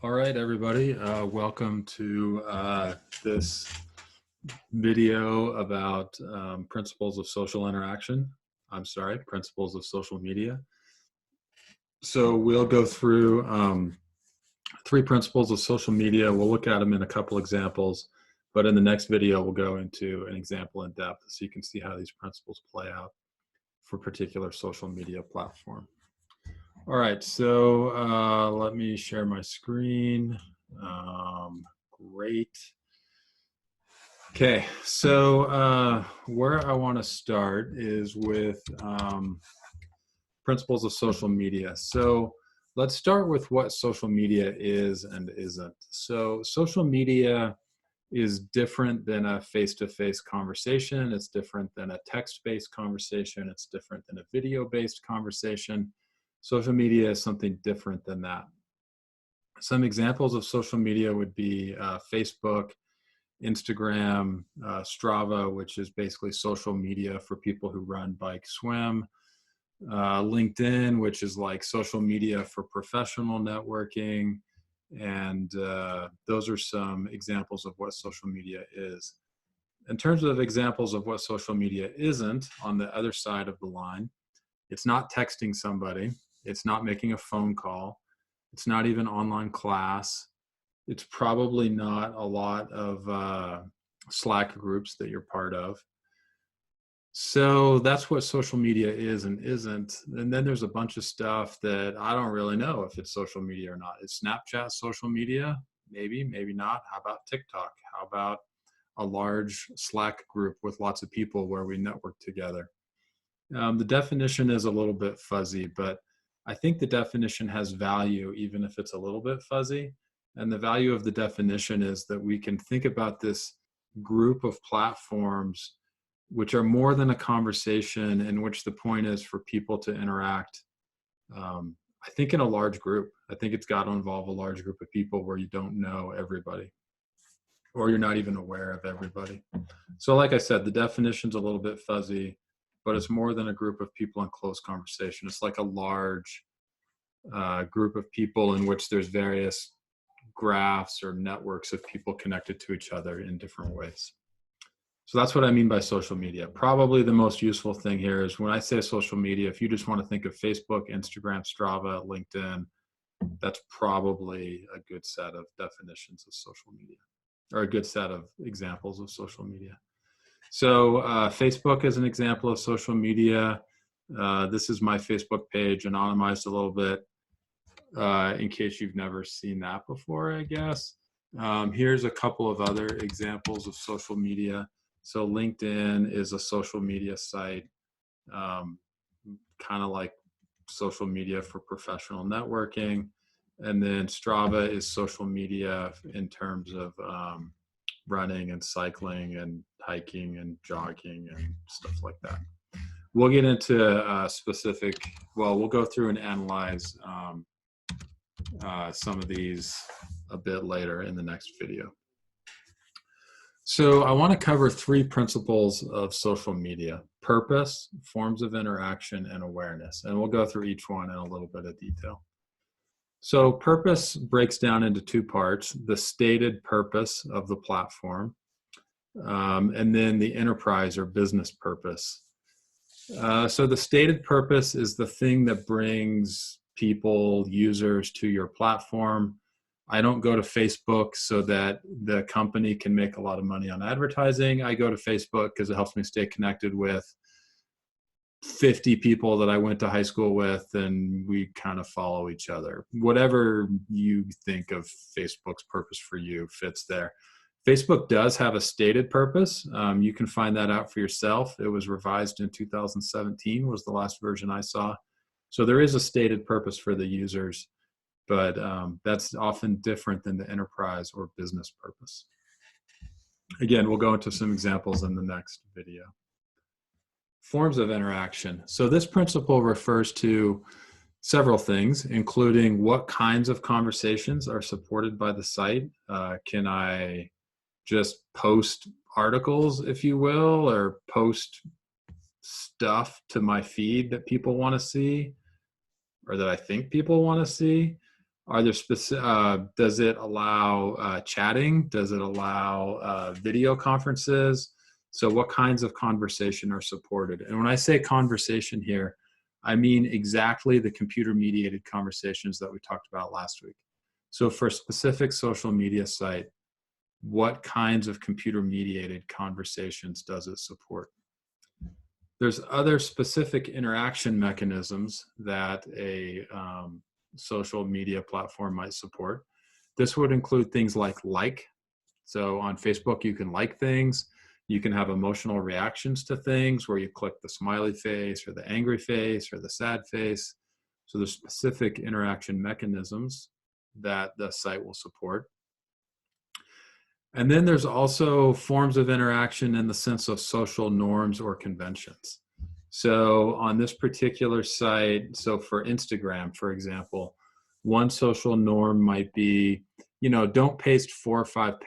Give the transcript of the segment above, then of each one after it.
All right, everybody. Welcome to this video about principles of social interaction. I'm sorry, principles of social media. So we'll go through three principles of social media. We'll look at them in a couple examples, but in the next video, we'll go into an example in depth so you can see how these principles play out for a particular social media platform. All right, so let me share my screen. Great. Okay, so where I want to start is with principles of social media. So let's start with what social media is and isn't. So social media is different than a face-to-face conversation. It's different than a text-based conversation. It's different than a video-based conversation. Social media is something different than that. Some examples of social media would be Facebook, Instagram, Strava, which is basically social media for people who run, bike, swim, LinkedIn, which is like social media for professional networking. And those are some examples of what social media is. In terms of examples of what social media isn't, on the other side of the line, it's not texting somebody, it's not making a phone call, it's not even online class. It's probably not a lot of Slack groups that you're part of. So that's what social media is and isn't. And then there's a bunch of stuff that I don't really know if it's social media or not. Is Snapchat social media? Maybe, maybe not. How about TikTok? How about a large Slack group with lots of people where we network together? The definition is a little bit fuzzy, but I think the definition has value even if it's a little bit fuzzy. And the value of the definition is that we can think about this group of platforms which are more than a conversation, in which the point is for people to interact. I think in a large group. I think it's got to involve a large group of people where you don't know everybody or you're not even aware of everybody. So like I said, the definition's a little bit fuzzy, but it's more than a group of people in close conversation. It's like a large group of people in which there's various graphs or networks of people connected to each other in different ways. So that's what I mean by social media. Probably the most useful thing here is when I say social media, if you just want to think of Facebook, Instagram, Strava, LinkedIn, that's probably a good set of definitions of social media, or a good set of examples of social media. So Facebook is an example of social media. This is my Facebook page, anonymized a little bit, in case you've never seen that before, I guess. Here's a couple of other examples of social media. So LinkedIn is a social media site, kind of like social media for professional networking. And then Strava is social media in terms of running and cycling and hiking and jogging and stuff like that. We'll get into we'll go through and analyze some of these a bit later in the next video. So I want to cover three principles of social media: purpose, forms of interaction, and awareness. And we'll go through each one in a little bit of detail. So purpose breaks down into two parts: the stated purpose of the platform, and then the enterprise or business purpose. So the stated purpose is the thing that brings people, users to your platform. I don't go to Facebook so that the company can make a lot of money on advertising. I go to Facebook because it helps me stay connected with 50 people that I went to high school with, and we kind of follow each other. Whatever you think of Facebook's purpose for you fits there. Facebook does have a stated purpose. You can find that out for yourself. It was revised in 2017, was the last version I saw. So there is a stated purpose for the users, but that's often different than the enterprise or business purpose. Again, we'll go into some examples in the next video. Forms of interaction. So this principle refers to several things, including what kinds of conversations are supported by the site. Can I just post articles, if you will, or post stuff to my feed that people want to see or that I think people want to see? Are there does it allow chatting? Does it allow video conferences? So what kinds of conversation are supported? And when I say conversation here, I mean exactly the computer mediated conversations that we talked about last week. So for a specific social media site, what kinds of computer mediated conversations does it support? There's other specific interaction mechanisms that a social media platform might support. This would include things like. So on Facebook, you can like things. You can have emotional reactions to things where you click the smiley face or the angry face or the sad face. So there's specific interaction mechanisms that the site will support. And then there's also forms of interaction in the sense of social norms or conventions. So on this particular site, so for Instagram, for example, one social norm might be, don't post 4 or 5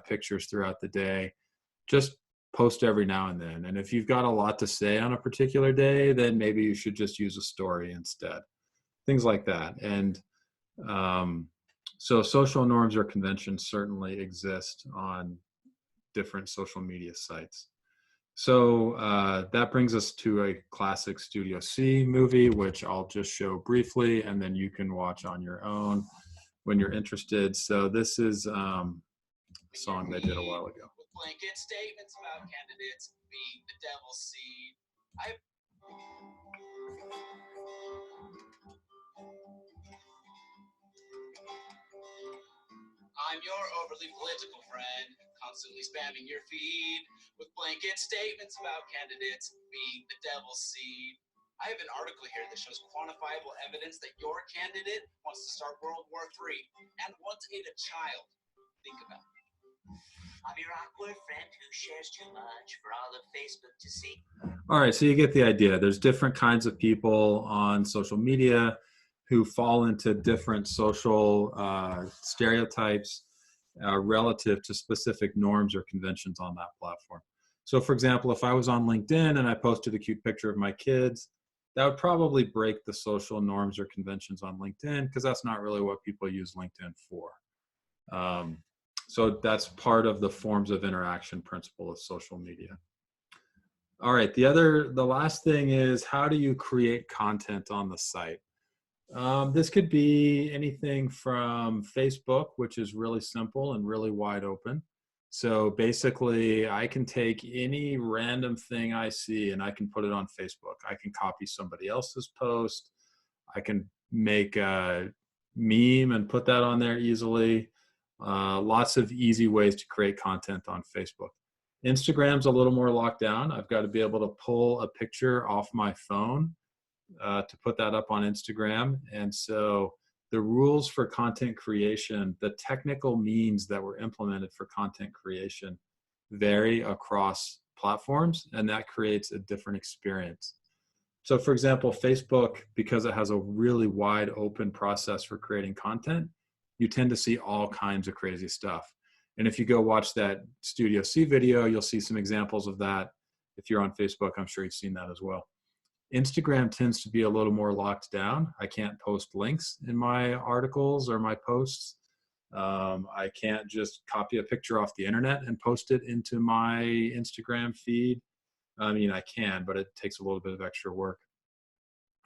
pictures throughout the day. Just post every now and then. And if you've got a lot to say on a particular day, then maybe you should just use a story instead. Things like that. And so social norms or conventions certainly exist on different social media sites. So that brings us to a classic Studio C movie, which I'll just show briefly, and then you can watch on your own when you're interested. So this is a song they did a while ago. Blanket statements about candidates being the devil's seed. I'm your overly political friend, constantly spamming your feed with blanket statements about candidates being the devil's seed. I have an article here that shows quantifiable evidence that your candidate wants to start World War III and once ate a child. Think about it. I'm your awkward friend who shares too much for all of Facebook to see. All right, so you get the idea. There's different kinds of people on social media who fall into different social stereotypes relative to specific norms or conventions on that platform. So for example, if I was on LinkedIn and I posted a cute picture of my kids, that would probably break the social norms or conventions on LinkedIn because that's not really what people use LinkedIn for. So that's part of the forms of interaction principle of social media. All right, the last thing is, how do you create content on the site? This could be anything from Facebook, which is really simple and really wide open. So basically, I can take any random thing I see and I can put it on Facebook. I can copy somebody else's post. I can make a meme and put that on there easily. Lots of easy ways to create content on Facebook. Instagram's a little more locked down. I've got to be able to pull a picture off my phone to put that up on Instagram. And so the rules for content creation, the technical means that were implemented for content creation vary across platforms, and that creates a different experience. So for example, Facebook, because it has a really wide open process for creating content, you tend to see all kinds of crazy stuff. And if you go watch that Studio C video, you'll see some examples of that. If you're on Facebook, I'm sure you've seen that as well. Instagram tends to be a little more locked down. I can't post links in my articles or my posts. I can't just copy a picture off the internet and post it into my Instagram feed. I mean, I can, but it takes a little bit of extra work.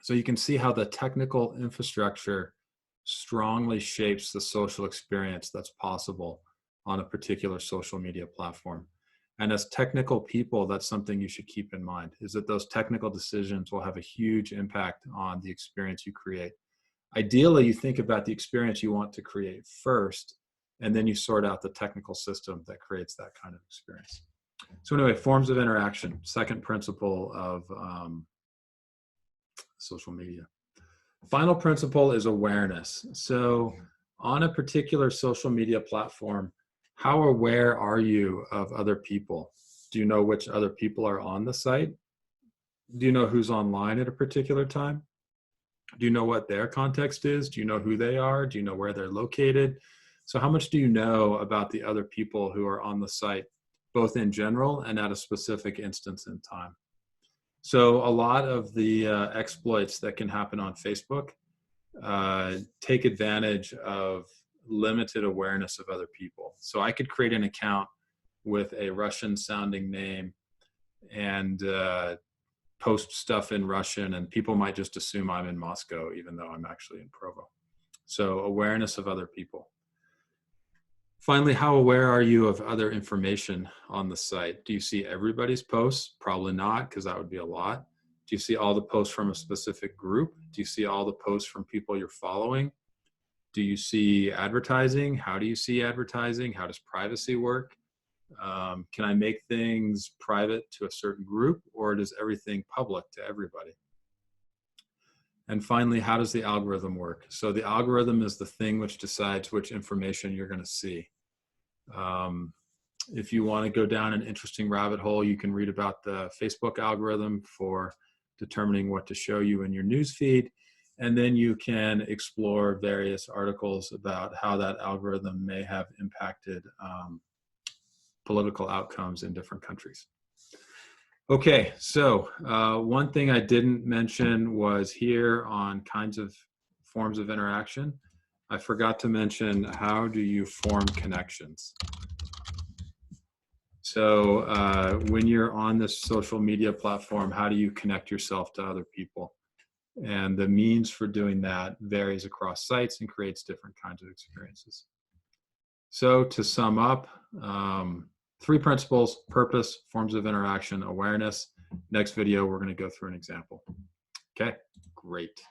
So you can see how the technical infrastructure strongly shapes the social experience that's possible on a particular social media platform. And as technical people, that's something you should keep in mind, is that those technical decisions will have a huge impact on the experience you create. Ideally, you think about the experience you want to create first, and then you sort out the technical system that creates that kind of experience. So anyway, forms of interaction, second principle of social media. Final principle is awareness. So on a particular social media platform, how aware are you of other people? Do you know which other people are on the site? Do you know who's online at a particular time? Do you know what their context is? Do you know who they are? Do you know where they're located? So how much do you know about the other people who are on the site, both in general and at a specific instance in time? So a lot of the exploits that can happen on Facebook take advantage of limited awareness of other people. So I could create an account with a Russian sounding name and post stuff in Russian, and people might just assume I'm in Moscow, even though I'm actually in Provo. So awareness of other people. Finally, how aware are you of other information on the site? Do you see everybody's posts? Probably not, because that would be a lot. Do you see all the posts from a specific group? Do you see all the posts from people you're following? Do you see advertising? How do you see advertising? How does privacy work? Can I make things private to a certain group, or does everything public to everybody? And finally, how does the algorithm work? So the algorithm is the thing which decides which information you're going to see. If you want to go down an interesting rabbit hole, you can read about the Facebook algorithm for determining what to show you in your news feed. And then you can explore various articles about how that algorithm may have impacted political outcomes in different countries. Okay, so one thing I didn't mention was here on kinds of forms of interaction. I forgot to mention, how do you form connections? So when you're on this social media platform, how do you connect yourself to other people? And the means for doing that varies across sites and creates different kinds of experiences. So to sum up, 3 principles: purpose, forms of interaction, awareness. Next video, we're going to go through an example. Okay, great.